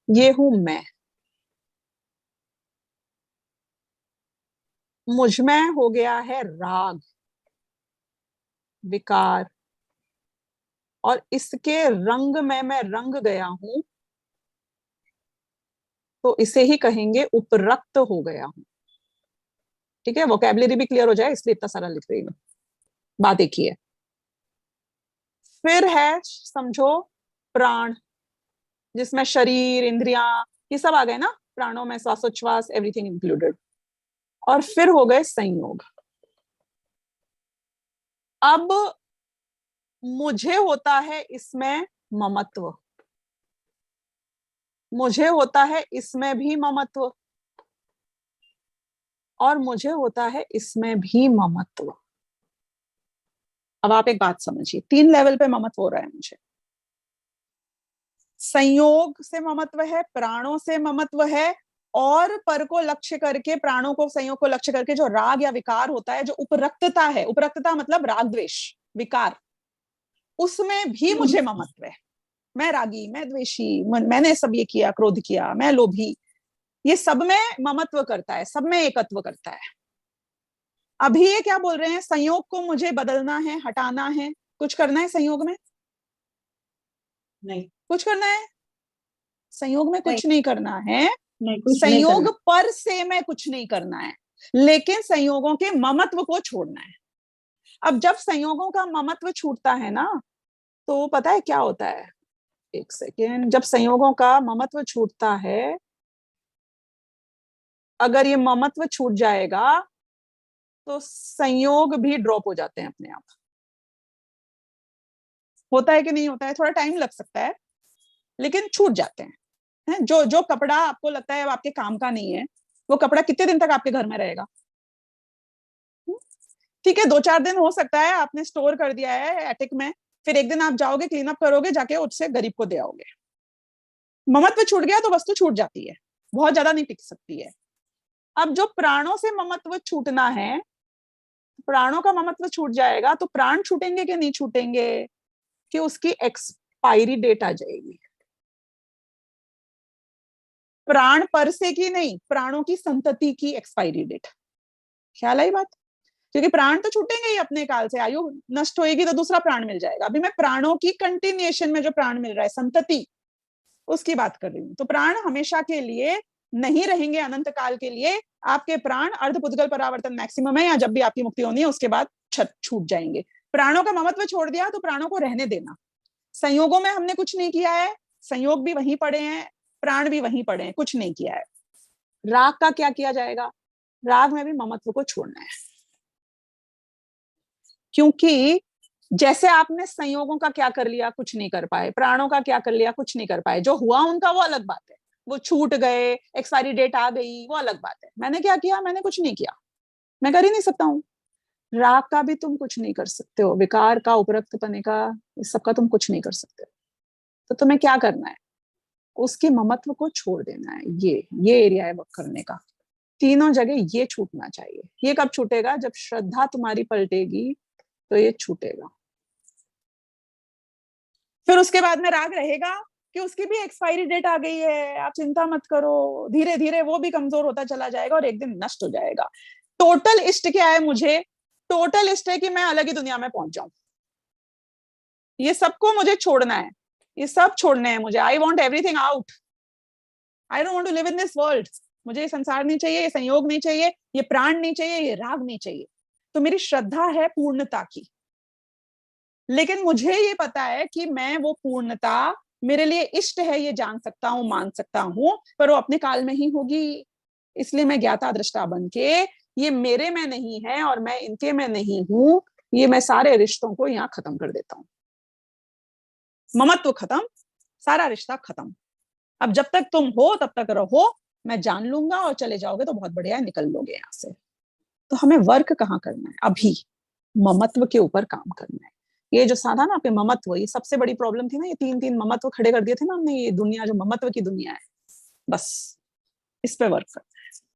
ये हूं मैं, मुझमें हो गया है राग, विकार, और इसके रंग में मैं रंग गया हूं, तो इसे ही कहेंगे उपरक्त हो गया हूं। ठीक है, वोकेबलरी भी क्लियर हो जाए इसलिए इतना सारा लिख रही हूं। बात एक ही है। फिर है, समझो, प्राण, जिसमें शरीर, इंद्रियां, ये सब आ गए ना, प्राणों में श्वासोच्छ्वास एवरीथिंग इंक्लूडेड। और फिर हो गए संयोग। अब मुझे होता है इसमें ममत्व, मुझे होता है इसमें भी ममत्व, और मुझे होता है इसमें भी ममत्व। अब आप एक बात समझिए, 3 लेवल पे ममत्व हो रहा है मुझे। संयोग से ममत्व है, प्राणों से ममत्व है, और पर को लक्ष्य करके, प्राणों को, संयोग को लक्ष्य करके जो राग या विकार होता है, जो उपरक्तता है, उपरक्तता मतलब राग द्वेष विकार, उसमें भी मुझे ममत्व है। मैं रागी, मैं द्वेषी, मैंने सब ये किया, क्रोध किया, मैं लोभी, ये सब में ममत्व करता है, सब में एकत्व करता है। अभी ये क्या बोल रहे हैं, संयोग को मुझे बदलना है, हटाना है, कुछ करना है संयोग में? नहीं, कुछ करना है संयोग में? नहीं, कुछ नहीं करना है। नहीं, कुछ नहीं संयोग करना। पर से में कुछ नहीं करना है, लेकिन संयोगों के ममत्व को छोड़ना है। अब जब संयोगों का ममत्व छूटता है ना, तो पता है क्या होता है? एक सेकेंड, जब संयोगों का ममत्व छूटता है, अगर ये ममत्व छूट जाएगा तो संयोग भी ड्रॉप हो जाते हैं अपने आप। होता है कि नहीं होता है? थोड़ा टाइम लग सकता है, लेकिन छूट जाते हैं। जो जो कपड़ा आपको लगता है अब आपके काम का नहीं है, वो कपड़ा कितने दिन तक आपके घर में रहेगा? ठीक है, 2-4 दिन हो सकता है, आपने स्टोर कर दिया है एटिक में, फिर एक दिन आप जाओगे, क्लीन अप करोगे, जाके उससे गरीब को दे आओगे। ममत्व छूट गया तो वस्तु छूट जाती है, बहुत ज्यादा नहीं टिक सकती है। अब जो प्राणों से ममत्व छूटना है, प्राणों का ममत्व छूट जाएगा तो प्राण छूटेंगे कि नहीं छूटेंगे? कि उसकी एक्सपायरी डेट आ जाएगी। प्राण पर से की नहीं, प्राणों की संतति की एक्सपायरी डेट। ख्याल आई बात? क्योंकि प्राण तो छूटेंगे ही अपने काल से, आयु नष्ट होएगी तो दूसरा प्राण मिल जाएगा। अभी मैं प्राणों की कंटिन्यूएशन में जो प्राण मिल रहा है, संतति, उसकी बात कर रही हूँ। तो प्राण हमेशा के लिए नहीं रहेंगे, अनंत काल के लिए। आपके प्राण अर्धपुद्गल परावर्तन मैक्सिमम है, या जब भी आपकी मुक्ति होनी है उसके बाद छूट जाएंगे। प्राणों का ममत्व छोड़ दिया तो प्राणों को रहने देना। संयोगों में हमने कुछ नहीं किया है, संयोग भी वहीं पड़े हैं, प्राण भी वहीं पड़े हैं, कुछ नहीं किया है। राग का क्या किया जाएगा? राग में भी ममत्व को छोड़ना है, क्योंकि जैसे आपने संयोगों का क्या कर लिया, कुछ नहीं कर पाए, प्राणों का क्या कर लिया, कुछ नहीं कर पाए। जो हुआ उनका वो अलग बात है, वो छूट गए, एक्सपायरी डेट आ गई, वो अलग बात है। मैंने क्या किया? मैंने कुछ नहीं किया, मैं कर ही नहीं सकता हूँ। राग का भी तुम कुछ नहीं कर सकते हो, विकार का, उपरक्त पने का, इस सबका तुम कुछ नहीं कर सकते। तो तुम्हें क्या करना है? उसके ममत्व को छोड़ देना है। ये एरिया है वर्क करने का। तीनों जगह ये छूटना चाहिए। ये कब छूटेगा? जब श्रद्धा तुम्हारी पलटेगी तो ये छूटेगा। फिर उसके बाद में राग रहेगा कि उसकी भी एक्सपायरी डेट आ गई है, आप चिंता मत करो, धीरे धीरे वो भी कमजोर होता चला जाएगा और एक दिन नष्ट हो जाएगा। टोटल इष्ट क्या है मुझे? टोटल इष्ट है कि मैं अलग ही दुनिया में पहुंच जाऊं। ये सबको मुझे छोड़ना है, ये सब छोड़ने हैं मुझे। I want everything out, I don't want to live in this world. मुझे ये संसार नहीं चाहिए, ये संयोग नहीं चाहिए, ये प्राण नहीं चाहिए, ये राग नहीं चाहिए। तो मेरी श्रद्धा है पूर्णता की, लेकिन मुझे ये पता है कि मैं वो पूर्णता मेरे लिए इष्ट है, ये जान सकता हूं, मान सकता हूं, पर वो अपने काल में ही होगी। इसलिए मैं ज्ञाता दृष्टा बन के, ये मेरे में नहीं है और मैं इनके में नहीं हूं, ये मैं सारे रिश्तों को यहाँ खत्म कर देता हूं। ममत्व खत्म, सारा रिश्ता खत्म। अब जब तक तुम हो तब तक रहो, मैं जान लूंगा, और चले जाओगे तो बहुत बढ़िया, निकल लोगे यहाँ से। तो हमें वर्क कहाँ करना है? अभी ममत्व के ऊपर काम करना है। ये जो साधा ना पे ममत्व, ये सबसे बड़ी प्रॉब्लम थी ना, ये 3-3 ममत्व खड़े कर दिए थे ना हमने, ये दुनिया जो ममत्व की दुनिया है, बस इस पे वर्क कर।